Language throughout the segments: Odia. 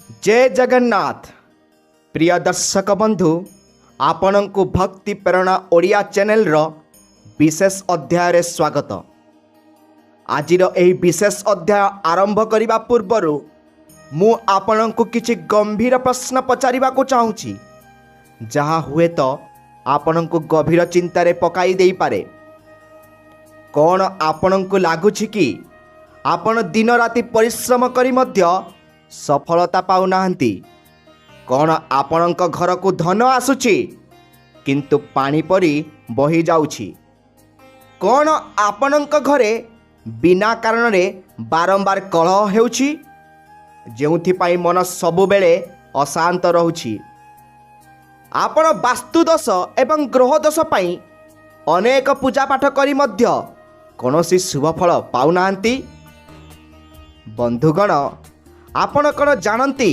जय जगन्नाथ प्रिय दर्शक बंधु आपणଙ୍କୁ भक्ति प्रेरणा ओडिया चैनल रो विशेष अध्याय रे स्वागत। आजिर एही विशेष अध्याय आरंभ करिबा पूर्वरु मु आपणଙ୍କୁ किछि गंभीर प्रश्न पचारिबाकू चाहूछि जहा हुए तो आपणଙ୍କୁ गभीर चिंतारे पकाई देई पारे। कौन आपणଙ୍କୁ लागुछि कि आपण दिन राति परिश्रम करी मध्य सफलता पाउ नाहंती? कौन आपणଙ୍କ घर को धन आसुछि किंतु पानी परी बही जाउछि? कौन आपणଙ୍କ घरे बिना कारण रे बारंबार कलह हेउछि जेउथि पाई मन सबु बेले अशांत रहुछि? आपण वास्तु दोष एवं ग्रह दोष पाई अनेक पूजा पाठ करी मध्य कौनसी शुभ फल पाउ नाहंती? बंधुगण आपण कौन जानती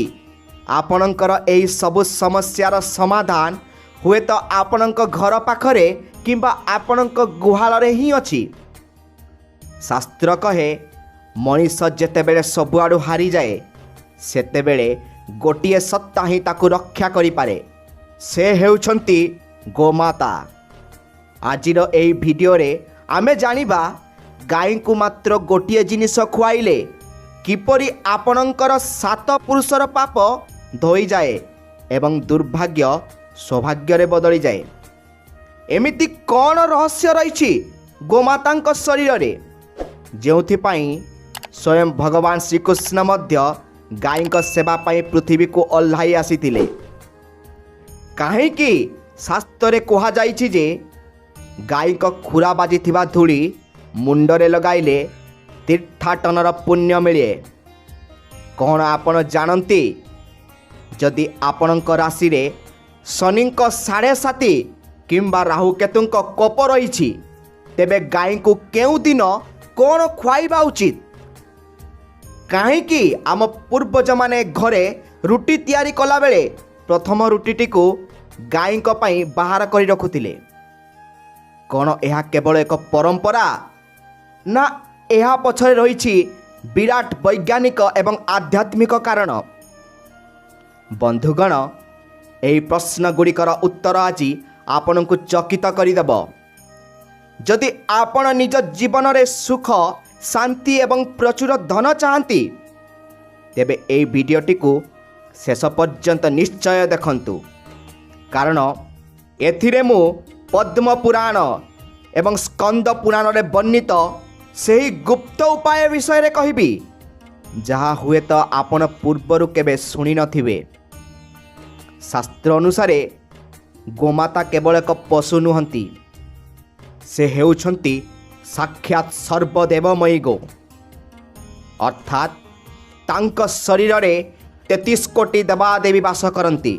आपणकर एही सबु समस्यार समाधान हुए तो आपणक घर पाखरे किंबा आपणक गुहाल ही अछि। शास्त्र कहे मनीष जेतेबेले सबुआडू हारी जाए सेतेबेले गोटिए सत्ता ही ताकू रक्षा करि पारे, से हेउछंती गोमाता। आजिर एही भिडियो रे आमे जानिबा गाय को मात्र गोटिए जिनिस खुआइले किपरि आपणकर सात पुरुषर पाप धोई जाए एवं दुर्भाग्य सौभाग्य रे बदली जाए। एमिति कौन रहस्य रही गोमातांक शरीर रे जेउथिपाई स्वयं भगवान श्रीकृष्ण मध्य गायक सेवा पाई पृथ्वी को ओह्लाई आसीथिले? काहेकि शास्त्र कहा जाइछि जे गायक खुरा बाजिथिबा धूली मुंडरे लगाइले तीर्थाटनर पुण्य मिले। कौन आपण जानती जदि आपणक राशि रे शनिंक 7.5 किंबा राहु केतुंक कोप रही तेबे गाय को केउ दिन कौन खुआइबा उचित? काहेकि आम पूर्वज माने घरे रुटी तैयारी कला बेले प्रथम रुटीटी को गायक पई बाहर करी रखुथिले। कौन यह केवल एक परंपरा ना यह पछरे रही विराट वैज्ञानिक एवं आध्यात्मिक कारण? बंधुगण एही प्रश्न गुड़िकर उत्तर आज आपण को चकित करदेव। जदि आपण निज जीवन रे सुख शांति एवं प्रचुर धन चाहती तेबे एही वीडियोटी को शेष पर्यंत निश्चय देखंतु, कारण एथिरे मु पद्म पुराण एवं स्कंद पुराण रे वर्णित सही गुप्त उपाय विषय रे कहिबी जहाँ हुए तो आपण पूर्वरु केबे सुनी नथिबे। शास्त्र अनुसारे गोमाता केवल एक पशु नुहंती, से हेउछंती साक्षात सर्वदेवमयी गो। अर्थात तांक शरीर रे 33 कोटी देवादेवी वास करती।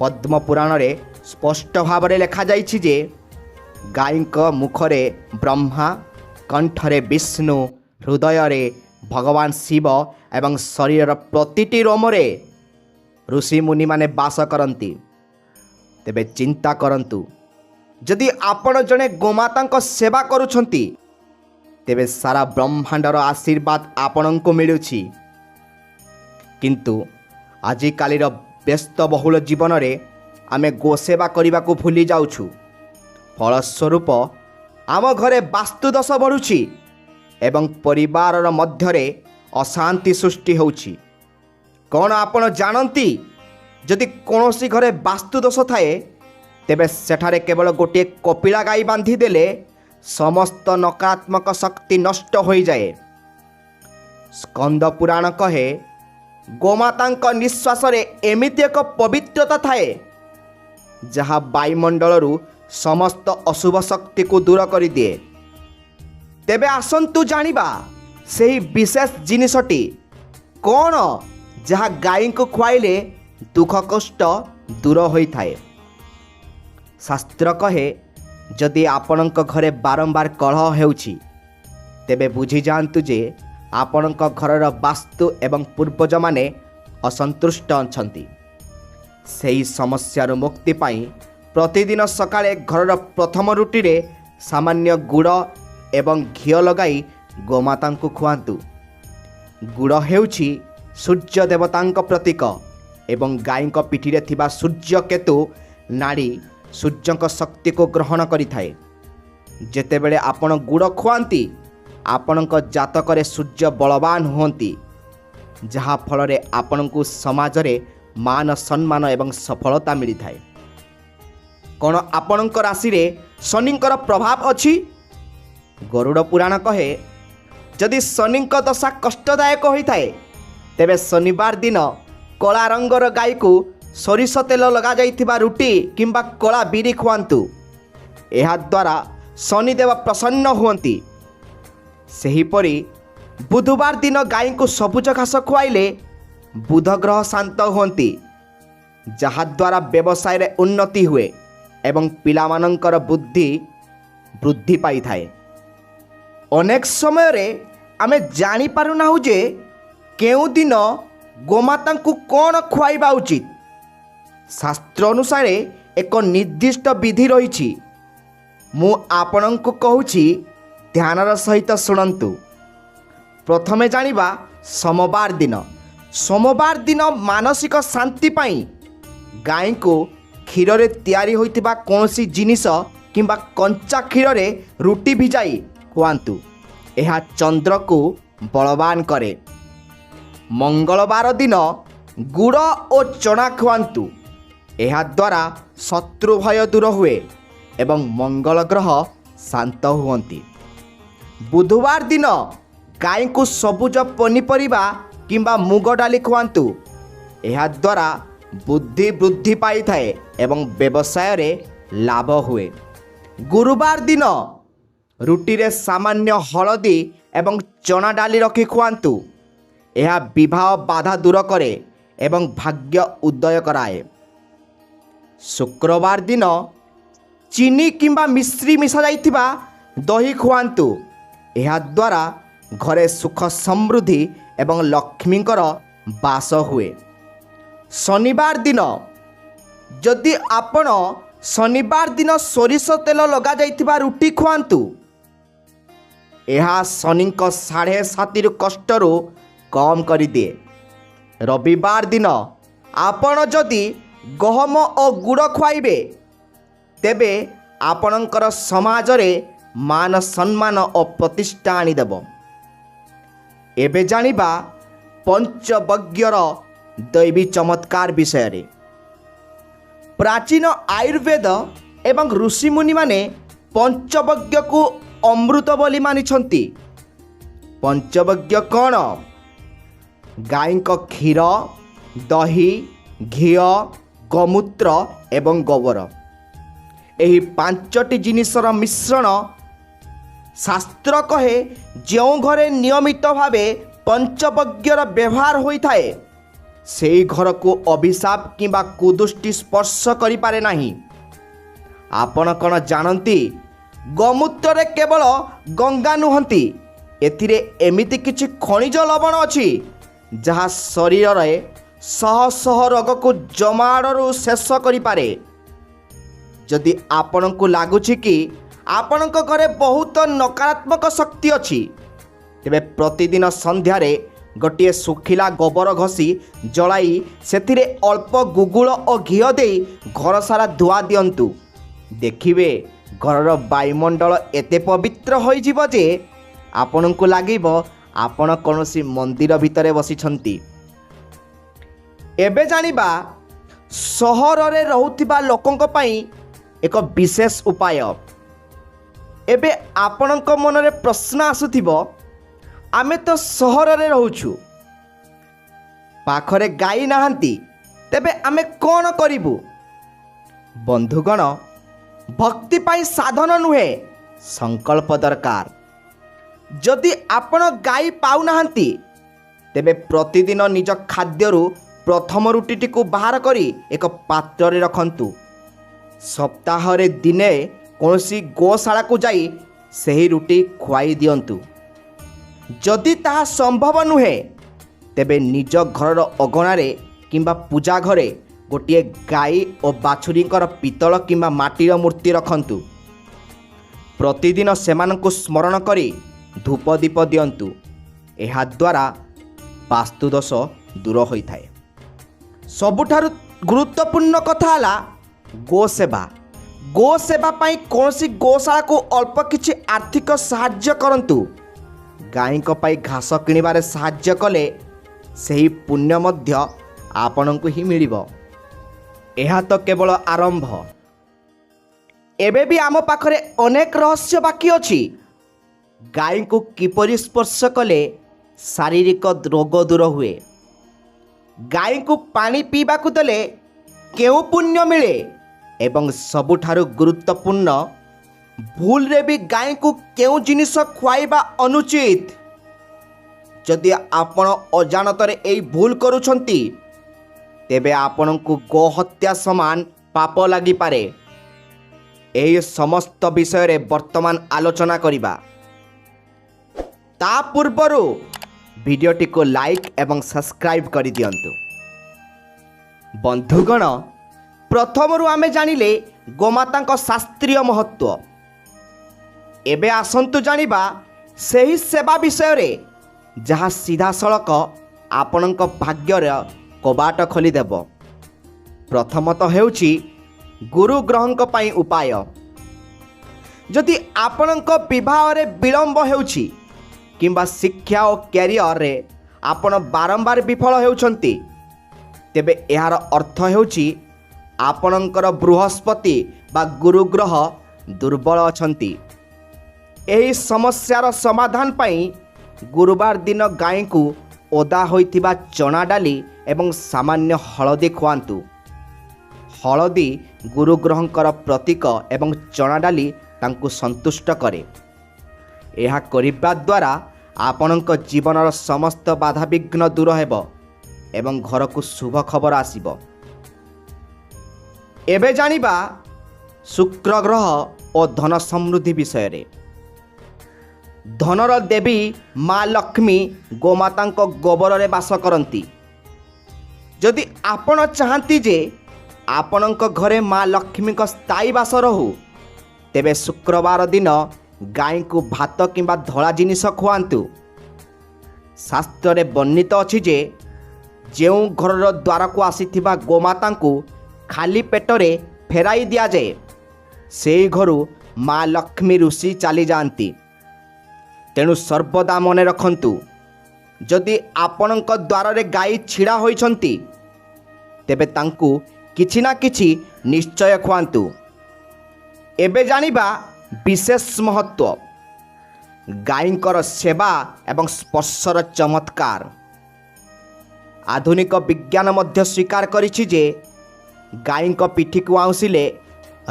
पद्म पुराण रे स्पष्ट भाव रे लिखा जाइछि जे गायक मुखरे ब्रह्मा, कंठरे विष्णु, हृदय रे भगवान शिव एवं शरीर प्रतिटी रोमरे ऋषि मुनि माने वास करती। तेबे चिंता करंतु जदि आपण जने गोमातांक सेवा करुछंती तेबे सारा ब्रह्मांडर आशीर्वाद आपणଙ୍କୁ मिलुछि। किंतु आजिकालीर व्यस्तबहुल जीवन रे आमे गोसेवा करने को भूली जाउछु। फलस्वरूप आम घरे वास्तुदोष बढ़ुछि एवं परिवार मध्यरे अशांति सृष्टि होउछि। कौन आपण जानती जदि कौनसी घरे वास्तुदोष थाए तेबे सेठारे केवल गोटे कपिला गाई बांधी देले समस्त नकारात्मक शक्ति नष्ट हो जाए। स्कंद पुराण कहे गोमातांक निश्वास रे एमिति एक पवित्रता थाए जहाँ वायुमंडलरू समस्त अशुभ शक्ति को दूर कर दिए। तेबे आसंतु जानिबा सेही विशेष जिनिसटी कौन जहाँ गाय को खुआइले दुख कष्ट दूर होई थाए। शास्त्र कहे जदि आपणଙ୍କ घरे बारंबार कलह हेउछि तेबे बुझी जांतु जे आपणଙ୍କ घरर वास्तु एवं पूर्वज माने असंतुष्ट अछंती। सेही समस्यार मुक्ति पाई प्रतिदिन सकाळे घरर प्रथम रुटी रे सामान्य गुड़ एवं घिओ लगाई गोमाता को खुआंतु। गुड़ हेउछि ସୂର୍ଯ୍ୟ ଦେବତାଙ୍କ ପ୍ରତୀକ ଏବଂ ଗାଈଙ୍କ ପିଠିରେ ଥିବା ସୂର୍ଯ୍ୟକେତୁ ନାଡ଼ି ସୂର୍ଯ୍ୟଙ୍କ ଶକ୍ତିକୁ ଗ୍ରହଣ କରିଥାଏ। ଯେତେବେଳେ ଆପଣ ଗୁଡ଼ ଖୁଆନ୍ତି ଆପଣଙ୍କ ଜାତକରେ ସୂର୍ଯ୍ୟ ବଳବାନ ହୁଅନ୍ତି, ଯାହାଫଳରେ ଆପଣଙ୍କୁ ସମାଜରେ ମାନ ସମ୍ମାନ ଏବଂ ସଫଳତା ମିଳିଥାଏ। କ'ଣ ଆପଣଙ୍କ ରାଶିରେ ଶନିଙ୍କର ପ୍ରଭାବ ଅଛି? ଗରୁଡ଼ ପୁରାଣ କହେ, ଯଦି ଶନିଙ୍କ ଦଶା କଷ୍ଟଦାୟକ ହୋଇଥାଏ ତେବେ ଶନିବାର ଦିନ କଳା ରଙ୍ଗର ଗାଈକୁ ସୋରିଷ ତେଲ ଲଗାଯାଇଥିବା ରୁଟି କିମ୍ବା କଳା ବିରି ଖୁଆନ୍ତୁ। ଏହାଦ୍ୱାରା ଶନିଦେବ ପ୍ରସନ୍ନ ହୁଅନ୍ତି। ସେହିପରି ବୁଧବାର ଦିନ ଗାଈଙ୍କୁ ସବୁଜ ଘାସ ଖୁଆଇଲେ ବୁଧ ଗ୍ରହ ଶାନ୍ତ ହୁଅନ୍ତି, ଯାହାଦ୍ୱାରା ବ୍ୟବସାୟରେ ଉନ୍ନତି ହୁଏ ଏବଂ ପିଲାମାନଙ୍କର ବୁଦ୍ଧି ବୃଦ୍ଧି ପାଇଥାଏ। ଅନେକ ସମୟରେ ଆମେ ଜାଣିପାରୁନାହୁଁ ଯେ କେଉଁ ଦିନ ଗୋମାତାଙ୍କୁ କ'ଣ ଖୁଆଇବା ଉଚିତ। ଶାସ୍ତ୍ର ଅନୁସାରେ ଏକ ନିର୍ଦ୍ଦିଷ୍ଟ ବିଧି ରହିଛି। ମୁଁ ଆପଣଙ୍କୁ କହୁଛି, ଧ୍ୟାନର ସହିତ ଶୁଣନ୍ତୁ। ପ୍ରଥମେ ଜାଣିବା ସୋମବାର ଦିନ। ସୋମବାର ଦିନ ମାନସିକ ଶାନ୍ତି ପାଇଁ ଗାଈଙ୍କୁ କ୍ଷୀରରେ ତିଆରି ହୋଇଥିବା କୌଣସି ଜିନିଷ କିମ୍ବା କଞ୍ଚା କ୍ଷୀରରେ ରୁଟି ଭିଜାଇ ଖୁଆନ୍ତୁ। ଏହା ଚନ୍ଦ୍ରକୁ ବଳବାନ କରେ। ମଙ୍ଗଳବାର ଦିନ ଗୁଡ଼ ଓ ଚଣା ଖୁଆନ୍ତୁ। ଏହାଦ୍ୱାରା ଶତ୍ରୁ ଭୟ ଦୂର ହୁଏ ଏବଂ ମଙ୍ଗଳ ଗ୍ରହ ଶାନ୍ତ ହୁଅନ୍ତି। ବୁଧବାର ଦିନ ଗାଈଙ୍କୁ ସବୁଜ ପନିପରିବା କିମ୍ବା ମୁଗ ଡାଲି ଖୁଆନ୍ତୁ। ଏହାଦ୍ୱାରା ବୁଦ୍ଧି ବୃଦ୍ଧି ପାଇଥାଏ ଏବଂ ବ୍ୟବସାୟରେ ଲାଭ ହୁଏ। ଗୁରୁବାର ଦିନ ରୁଟିରେ ସାମାନ୍ୟ ହଳଦୀ ଏବଂ ଚଣା ଡାଲି ରଖି ଖୁଆନ୍ତୁ। ଏହା ବିବାହ ବାଧା ଦୂର କରେ ଏବଂ ଭାଗ୍ୟ ଉଦୟ କରାଏ। ଶୁକ୍ରବାର ଦିନ ଚିନି କିମ୍ବା ମିଶ୍ରି ମିଶାଯାଇଥିବା ଦହି ଖୁଆନ୍ତୁ। ଏହାଦ୍ୱାରା ଘରେ ସୁଖ ସମୃଦ୍ଧି ଏବଂ ଲକ୍ଷ୍ମୀଙ୍କର ବାସ ହୁଏ। ଶନିବାର ଦିନ ଯଦି ଆପଣ ଶନିବାର ଦିନ ସୋରିଷ ତେଲ ଲଗାଯାଇଥିବା ରୁଟି ଖୁଆନ୍ତୁ। ଏହା ଶନିଙ୍କ 7.5 କଷ୍ଟରୁ କମ୍ କରିଦିଏ। ରବିବାର ଦିନ ଆପଣ ଯଦି ଗହମ ଓ ଗୁଡ଼ ଖୁଆଇବେ ତେବେ ଆପଣଙ୍କର ସମାଜରେ ମାନ ସମ୍ମାନ ଓ ପ୍ରତିଷ୍ଠା ଆଣିଦେବ। ଏବେ ଜାଣିବା ପଞ୍ଚବଗ୍ୟର ଦୈବୀ ଚମତ୍କାର ବିଷୟରେ। ପ୍ରାଚୀନ ଆୟୁର୍ବେଦ ଏବଂ ଋଷିମୁନିମାନେ ପଞ୍ଚବଗ୍ୟକୁ ଅମୃତ ବୋଲି ମାନିଛନ୍ତି। ପଞ୍ଚବଗ୍ୟ କ'ଣ? ଗାଈଙ୍କ କ୍ଷୀର, ଦହି, ଘିଅ, ଗୋମୂତ୍ର ଏବଂ ଗୋବର। ଏହି 5ଟି ଜିନିଷର ମିଶ୍ରଣ। ଶାସ୍ତ୍ର କହେ, ଯେଉଁ ଘରେ ନିୟମିତ ଭାବେ ପଞ୍ଚବଗ୍ୟର ବ୍ୟବହାର ହୋଇଥାଏ ସେହି ଘରକୁ ଅଭିଶାପ କିମ୍ବା କୁଦୃଷ୍ଟି ସ୍ପର୍ଶ କରିପାରେ ନାହିଁ। ଆପଣ କ'ଣ ଜାଣନ୍ତି, ଗୋମୂତ୍ରରେ କେବଳ ଗଙ୍ଗା ନୁହନ୍ତି, ଏଥିରେ ଏମିତି କିଛି ଖଣିଜ ଲବଣ ଅଛି ଯାହା ଶରୀରରେ ଶହ ଶହ ରୋଗକୁ ଜମାଡ଼ରୁ ଶେଷ କରିପାରେ। ଯଦି ଆପଣଙ୍କୁ ଲାଗୁଛି କି ଆପଣଙ୍କ ଘରେ ବହୁତ ନକାରାତ୍ମକ ଶକ୍ତି ଅଛି, ତେବେ ପ୍ରତିଦିନ ସନ୍ଧ୍ୟାରେ ଗୋଟିଏ ଶୁଖିଲା ଗୋବର ଘଷି ଜଳାଇ ସେଥିରେ ଅଳ୍ପ ଗୁଗୁଳ ଓ ଘିଅ ଦେଇ ଘର ସାରା ଧୁଆ ଦିଅନ୍ତୁ। ଦେଖିବେ ଘରର ବାୟୁମଣ୍ଡଳ ଏତେ ପବିତ୍ର ହୋଇଯିବ ଯେ ଆପଣଙ୍କୁ ଲାଗିବ ଆପଣ କୌଣସି ମନ୍ଦିର ଭିତରେ ବସିଛନ୍ତି। ଏବେ ଜାଣିବା ସହରରେ ରହୁଥିବା ଲୋକଙ୍କ ପାଇଁ ଏକ ବିଶେଷ ଉପାୟ। ଏବେ ଆପଣଙ୍କ ମନରେ ପ୍ରଶ୍ନ ଆସୁଥିବ, ଆମେ ତ ସହରରେ ରହୁଛୁ, ପାଖରେ ଗାଈ ନାହାନ୍ତି, ତେବେ ଆମେ କ'ଣ କରିବୁ? ବନ୍ଧୁଗଣ, ଭକ୍ତି ପାଇଁ ସାଧନ ନୁହେଁ, ସଂକଳ୍ପ ଦରକାର। ଯଦି ଆପଣ ଗାଈ ପାଉନାହାନ୍ତି ତେବେ ପ୍ରତିଦିନ ନିଜ ଖାଦ୍ୟରୁ ପ୍ରଥମ ରୁଟିଟିକୁ ବାହାର କରି ଏକ ପାତ୍ରରେ ରଖନ୍ତୁ। ସପ୍ତାହରେ ଦିନେ କୌଣସି ଗୋଶାଳାକୁ ଯାଇ ସେହି ରୁଟି ଖୁଆଇ ଦିଅନ୍ତୁ। ଯଦି ତାହା ସମ୍ଭବ ନୁହେଁ ତେବେ ନିଜ ଘରର ଅଗଣାରେ କିମ୍ବା ପୂଜା ଘରେ ଗୋଟିଏ ଗାଈ ଓ ବାଛୁରୀଙ୍କର ପିତ୍ତଳ କିମ୍ବା ମାଟିର ମୂର୍ତ୍ତି ରଖନ୍ତୁ। ପ୍ରତିଦିନ ସେମାନଙ୍କୁ ସ୍ମରଣ କରି ଧୂପ ଦୀପ ଦିଅନ୍ତୁ। ଏହାଦ୍ୱାରା ବାସ୍ତୁଦୋଷ ଦୂର ହୋଇଥାଏ। ସବୁଠାରୁ ଗୁରୁତ୍ୱପୂର୍ଣ୍ଣ କଥା ହେଲା ଗୋସେବା। ଗୋସେବା ପାଇଁ କୌଣସି ଗୋଶାଳାକୁ ଅଳ୍ପ କିଛି ଆର୍ଥିକ ସାହାଯ୍ୟ କରନ୍ତୁ। ଗାଈଙ୍କ ପାଇଁ ଘାସ କିଣିବାରେ ସାହାଯ୍ୟ କଲେ ସେହି ପୁଣ୍ୟ ମଧ୍ୟ ଆପଣଙ୍କୁ ହିଁ ମିଳିବ। ଏହା ତ କେବଳ ଆରମ୍ଭ। ଏବେ ବି ଆମ ପାଖରେ ଅନେକ ରହସ୍ୟ ବାକି ଅଛି। ଗାଈଙ୍କୁ କିପରି ସ୍ପର୍ଶ କଲେ ଶାରୀରିକ ରୋଗ ଦୂର ହୁଏ, ଗାଈଙ୍କୁ ପାଣି ପିଇବାକୁ ଦେଲେ କେଉଁ ପୁଣ୍ୟ ମିଳେ, ଏବଂ ସବୁଠାରୁ ଗୁରୁତ୍ୱପୂର୍ଣ୍ଣ ଭୁଲରେ ବି ଗାଈଙ୍କୁ କେଉଁ ଜିନିଷ ଖୁଆଇବା ଅନୁଚିତ। ଯଦି ଆପଣ ଅଜାଣତରେ ଏହି ଭୁଲ କରୁଛନ୍ତି ତେବେ ଆପଣଙ୍କୁ ଗୋହତ୍ୟା ସମାନ ପାପ ଲାଗିପାରେ। ଏହି ସମସ୍ତ ବିଷୟରେ ବର୍ତ୍ତମାନ ଆଲୋଚନା କରିବା। ତା ପୂର୍ବରୁ ଭିଡ଼ିଓଟିକୁ ଲାଇକ୍ ଏବଂ ସବସ୍କ୍ରାଇବ୍ କରିଦିଅନ୍ତୁ। ବନ୍ଧୁଗଣ, ପ୍ରଥମରୁ ଆମେ ଜାଣିଲେ ଗୋମାତାଙ୍କ ଶାସ୍ତ୍ରୀୟ ମହତ୍ତ୍ୱ। ଏବେ ଆସନ୍ତୁ ଜାଣିବା ସେହି ସେବା ବିଷୟରେ ଯାହା ସିଧାସଳଖ ଆପଣଙ୍କ ଭାଗ୍ୟର କବାଟ ଖୋଲିଦେବ। ପ୍ରଥମତଃ ହେଉଛି ଗୁରୁଗ୍ରହଙ୍କ ପାଇଁ ଉପାୟ। ଯଦି ଆପଣଙ୍କ ବିବାହରେ ବିଳମ୍ବ ହେଉଛି କିମ୍ବା ଶିକ୍ଷା ଓ କ୍ୟାରିୟରରେ ଆପଣ ବାରମ୍ବାର ବିଫଳ ହେଉଛନ୍ତି, ତେବେ ଏହାର ଅର୍ଥ ହେଉଛି ଆପଣଙ୍କର ବୃହସ୍ପତି ବା ଗୁରୁଗ୍ରହ ଦୁର୍ବଳ ଅଛନ୍ତି। ଏହି ସମସ୍ୟାର ସମାଧାନ ପାଇଁ ଗୁରୁବାର ଦିନ ଗାଈଙ୍କୁ ଓଦା ହୋଇଥିବା ଚଣା ଡାଲି ଏବଂ ସାମାନ୍ୟ ହଳଦୀ ଖୁଆନ୍ତୁ। ହଳଦୀ ଗୁରୁଗ୍ରହଙ୍କର ପ୍ରତୀକ ଏବଂ ଚଣା ଡାଲି ତାଙ୍କୁ ସନ୍ତୁଷ୍ଟ କରେ। ଏହା କରିବା ଦ୍ୱାରା ଆପଣଙ୍କ ଜୀବନର ସମସ୍ତ ବାଧାବିଘ୍ନ ଦୂର ହେବ ଏବଂ ଘରକୁ ଶୁଭ ଖବର ଆସିବ। ଏବେ ଜାଣିବା ଶୁକ୍ର ଗ୍ରହ ଓ ଧନ ସମୃଦ୍ଧି ବିଷୟରେ। ଧନର ଦେବୀ ମା ଲକ୍ଷ୍ମୀ ଗୋମାତାଙ୍କ ଗୋବରରେ ବାସ କରନ୍ତି। ଯଦି ଆପଣ ଚାହାନ୍ତି ଯେ ଆପଣଙ୍କ ଘରେ ମା ଲକ୍ଷ୍ମୀଙ୍କ ସ୍ଥାୟୀ ବାସ ରହୁ, ତେବେ ଶୁକ୍ରବାର ଦିନ ଗାଈଙ୍କୁ ଭାତ କିମ୍ବା ଧଳା ଜିନିଷ ଖୁଆନ୍ତୁ। ଶାସ୍ତ୍ରରେ ବର୍ଣ୍ଣିତ ଅଛି ଯେ ଯେଉଁ ଘରର ଦ୍ୱାରକୁ ଆସିଥିବା ଗୋମାତାଙ୍କୁ ଖାଲି ପେଟରେ ଫେରାଇ ଦିଆଯାଏ, ସେହି ଘରୁ ମା ଲକ୍ଷ୍ମୀ ଋଷି ଚାଲିଯାଆନ୍ତି। ତେଣୁ ସର୍ବଦା ମନେ ରଖନ୍ତୁ, ଯଦି ଆପଣଙ୍କ ଦ୍ୱାରରେ ଗାଈ ଛିଡ଼ା ହୋଇଛନ୍ତି ତେବେ ତାଙ୍କୁ କିଛି ନା କିଛି ନିଶ୍ଚୟ ଖୁଆନ୍ତୁ। ଏବେ ଜାଣିବା ବିଶେଷ ମହତ୍ତ୍ୱ। ଗାଈଙ୍କର ସେବା ଏବଂ ସ୍ପର୍ଶର ଚମତ୍କାର। ଆଧୁନିକ ବିଜ୍ଞାନ ମଧ୍ୟ ସ୍ୱୀକାର କରିଛି ଯେ ଗାଈଙ୍କ ପିଠିକୁ ଆଉଁସିଲେ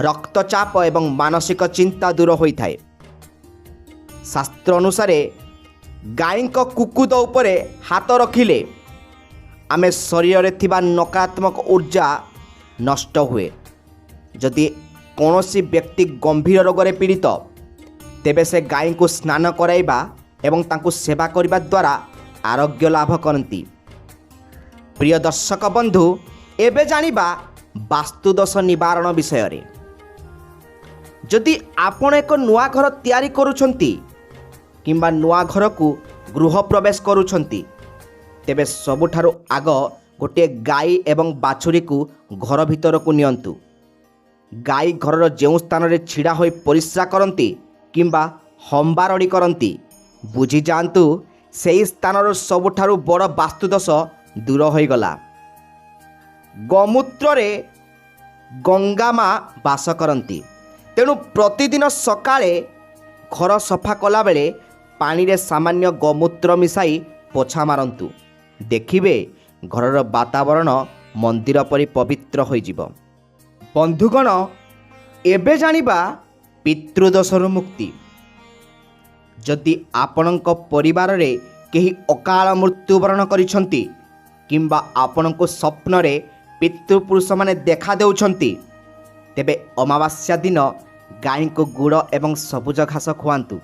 ରକ୍ତଚାପ ଏବଂ ମାନସିକ ଚିନ୍ତା ଦୂର ହୋଇଥାଏ। ଶାସ୍ତ୍ର ଅନୁସାରେ ଗାଈଙ୍କ କୁକୁଦ ଉପରେ ହାତ ରଖିଲେ ଆମେ ଶରୀରରେ ଥିବା ନକାରାତ୍ମକ ଉର୍ଜା ନଷ୍ଟ ହୁଏ। ଯଦି କୌଣସି ବ୍ୟକ୍ତି ଗମ୍ଭୀର ରୋଗରେ ପୀଡ଼ିତ, ତେବେ ସେ ଗାଈଙ୍କୁ ସ୍ନାନ କରାଇବା ଏବଂ ତାଙ୍କୁ ସେବା କରିବା ଦ୍ୱାରା ଆରୋଗ୍ୟ ଲାଭ କରନ୍ତି। ପ୍ରିୟ ଦର୍ଶକ ବନ୍ଧୁ, ଏବେ ଜାଣିବା ବାସ୍ତୁଦୋଷ ନିବାରଣ ବିଷୟରେ। ଯଦି ଆପଣ ଏକ ନୂଆ ଘର ତିଆରି କରୁଛନ୍ତି କିମ୍ବା ନୂଆ ଘରକୁ ଗୃହ ପ୍ରବେଶ କରୁଛନ୍ତି, ତେବେ ସବୁଠାରୁ ଆଗ ଗୋଟିଏ ଗାଈ ଏବଂ ବାଛୁରୀକୁ ଘର ଭିତରକୁ ନିଅନ୍ତୁ। ଗାଈ ଘରର ଯେଉଁ ସ୍ଥାନରେ ଛିଡ଼ା ହୋଇ ପରିସ୍ରା କରନ୍ତି କିମ୍ବା ହମ୍ବାରଡ଼ି କରନ୍ତି, ବୁଝିଯାଆନ୍ତୁ ସେହି ସ୍ଥାନର ସବୁଠାରୁ ବଡ଼ ବାସ୍ତୁଦୋଷ ଦୂର ହୋଇଗଲା। ଗୋମୂତ୍ରରେ ଗଙ୍ଗା ମା ବାସ କରନ୍ତି। ତେଣୁ ପ୍ରତିଦିନ ସକାଳେ ଘର ସଫା କଲାବେଳେ ପାଣିରେ ସାମାନ୍ୟ ଗୋମୂତ୍ର ମିଶାଇ ପୋଛା ମାରନ୍ତୁ। ଦେଖିବେ ଘରର ବାତାବରଣ ମନ୍ଦିର ପରି ପବିତ୍ର ହୋଇଯିବ। ବନ୍ଧୁଗଣ, ଏବେ ଜାଣିବା ପିତୃଦୋଷରୁ ମୁକ୍ତି। ଯଦି ଆପଣଙ୍କ ପରିବାରରେ କେହି ଅକାଳ ମୃତ୍ୟୁବରଣ କରିଛନ୍ତି କିମ୍ବା ଆପଣଙ୍କୁ ସ୍ୱପ୍ନରେ ପିତୃପୁରୁଷମାନେ ଦେଖା ଦେଉଛନ୍ତି, ତେବେ ଅମାବାସ୍ୟା ଦିନ ଗାଈଙ୍କୁ ଗୁଡ଼ ଏବଂ ସବୁଜ ଘାସ ଖୁଆନ୍ତୁ।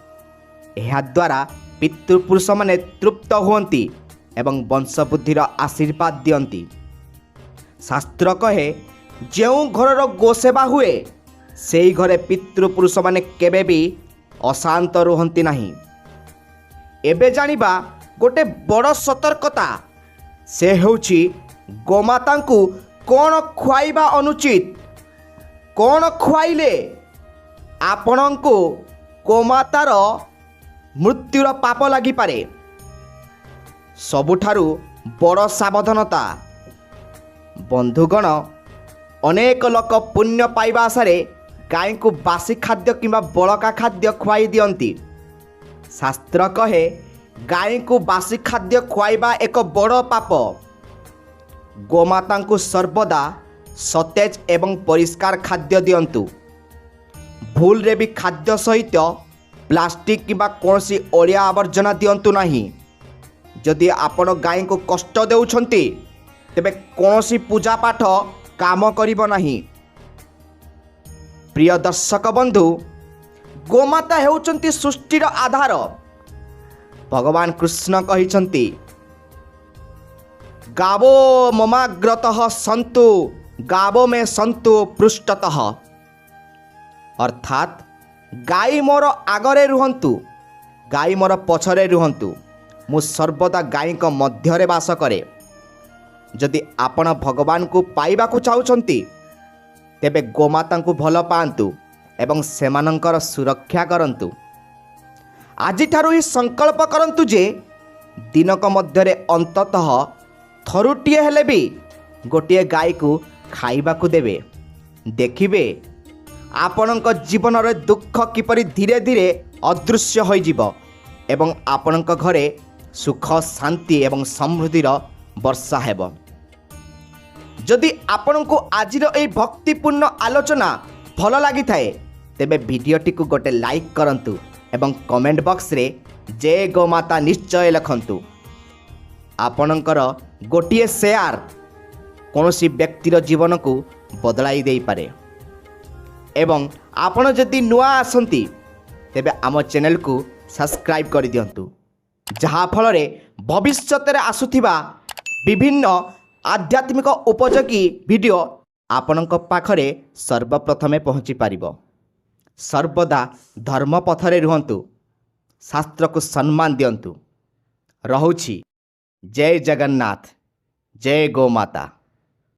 ଏହାଦ୍ୱାରା ପିତୃପୁରୁଷମାନେ ତୃପ୍ତ ହୁଅନ୍ତି ଏବଂ ବଂଶବୃଦ୍ଧିର ଆଶୀର୍ବାଦ ଦିଅନ୍ତି। ଶାସ୍ତ୍ର କହେ, ଯେଉଁ ଘରର ଗୋସେବା ହୁଏ ସେହି ଘରେ ପିତୃପୁରୁଷମାନେ କେବେ ବି ଅଶାନ୍ତ ରୁହନ୍ତି ନାହିଁ। ଏବେ ଜାଣିବା ଗୋଟେ ବଡ଼ ସତର୍କତା। ସେ ହେଉଛି ଗୋମାତାଙ୍କୁ କ'ଣ ଖୁଆଇବା ଅନୁଚିତ, କ'ଣ ଖୁଆଇଲେ ଆପଣଙ୍କୁ ଗୋମାତାର ମୃତ୍ୟୁର ପାପ ଲାଗିପାରେ। ସବୁଠାରୁ ବଡ଼ ସାବଧାନତା। ବନ୍ଧୁଗଣ, ଅନେକ ଲୋକ ପୁଣ୍ୟ ପାଇବା ଆଶାରେ ଗାଈଙ୍କୁ ବାସି ଖାଦ୍ୟ କିମ୍ବା ବଳକା ଖାଦ୍ୟ ଖୁଆଇ ଦିଅନ୍ତି। ଶାସ୍ତ୍ର କହେ ଗାଈଙ୍କୁ ବାସି ଖାଦ୍ୟ ଖୁଆଇବା ଏକ ବଡ଼ ପାପ। ଗୋମାତାଙ୍କୁ ସର୍ବଦା ସତେଜ ଏବଂ ପରିଷ୍କାର ଖାଦ୍ୟ ଦିଅନ୍ତୁ। ଭୁଲରେ ବି ଖାଦ୍ୟ ସହିତ ପ୍ଲାଷ୍ଟିକ୍ କିମ୍ବା କୌଣସି ଅଳିଆ ଆବର୍ଜନା ଦିଅନ୍ତୁ ନାହିଁ। ଯଦି ଆପଣ ଗାଈଙ୍କୁ କଷ୍ଟ ଦେଉଛନ୍ତି ତେବେ କୌଣସି ପୂଜା ପାଠ କାମ କରିବ ନାହିଁ। ପ୍ରିୟ ଦର୍ଶକ ବନ୍ଧୁ, ଗୋମାତା ହେଉଛନ୍ତି ସୃଷ୍ଟିର ଆଧାର। ଭଗବାନ କୃଷ୍ଣ କହିଛନ୍ତି, ଗାବୋ ମମାଗ୍ରତଃ ସନ୍ତୁ ଗାବୋ ମେ ସନ୍ତୁ ପୃଷ୍ଠତଃ। ଅର୍ଥାତ୍ ଗାଈ ମୋର ଆଗରେ ରୁହନ୍ତୁ, ଗାଈ ମୋର ପଛରେ ରୁହନ୍ତୁ। ମୁଁ ସର୍ବଦା ଗାଈଙ୍କ ମଧ୍ୟରେ ବାସ କରେ। ଯଦି ଆପଣ ଭଗବାନଙ୍କୁ ପାଇବାକୁ ଚାହୁଁଛନ୍ତି ତେବେ ଗୋମାତାଙ୍କୁ ଭଲ ପାଆନ୍ତୁ ଏବଂ ସେମାନଙ୍କର ସୁରକ୍ଷା କରନ୍ତୁ। ଆଜିଠାରୁ ହିଁ ସଂକଳ୍ପ କରନ୍ତୁ ଯେ ଦିନକ ମଧ୍ୟରେ ଅନ୍ତତଃ ଥରୁଟିଏ ହେଲେ ବି ଗୋଟିଏ ଗାଈକୁ ଖାଇବାକୁ ଦେବେ। ଦେଖିବେ ଆପଣଙ୍କ ଜୀବନରେ ଦୁଃଖ କିପରି ଧୀରେ ଧୀରେ ଅଦୃଶ୍ୟ ହୋଇଯିବ ଏବଂ ଆପଣଙ୍କ ଘରେ ସୁଖ, ଶାନ୍ତି ଏବଂ ସମୃଦ୍ଧିର ବର୍ଷା ହେବ। ଯଦି ଆପଣଙ୍କୁ ଆଜିର ଏହି ଭକ୍ତିପୂର୍ଣ୍ଣ ଆଲୋଚନା ଭଲ ଲାଗିଥାଏ ତେବେ ଭିଡ଼ିଓଟିକୁ ଗୋଟେ ଲାଇକ୍ କରନ୍ତୁ ଏବଂ କମେଣ୍ଟ ବକ୍ସରେ ଜୟ ଗୋମାତା ନିଶ୍ଚୟ ଲେଖନ୍ତୁ। ଆପଣଙ୍କର ଗୋଟିଏ ସେୟାର କୌଣସି ବ୍ୟକ୍ତିର ଜୀବନକୁ ବଦଳାଇ ଦେଇପାରେ। ଏବଂ ଆପଣ ଯଦି ନୂଆ ଆସନ୍ତି ତେବେ ଆମ ଚ୍ୟାନେଲକୁ ସବସ୍କ୍ରାଇବ୍ କରିଦିଅନ୍ତୁ, ଯାହାଫଳରେ ଭବିଷ୍ୟତରେ ଆସୁଥିବା ବିଭିନ୍ନ ଆଧ୍ୟାତ୍ମିକ ଉପଯୋଗୀ ଭିଡ଼ିଓ ଆପଣଙ୍କ ପାଖରେ ସର୍ବପ୍ରଥମେ ପହଞ୍ଚି ପାରିବ। ସର୍ବଦା ଧର୍ମ ପଥରେ ରୁହନ୍ତୁ, ଶାସ୍ତ୍ରକୁ ସମ୍ମାନ ଦିଅନ୍ତୁ। ରହୁଛି। ଜୟ ଜଗନ୍ନାଥ, ଜୟ ଗୋମାତା।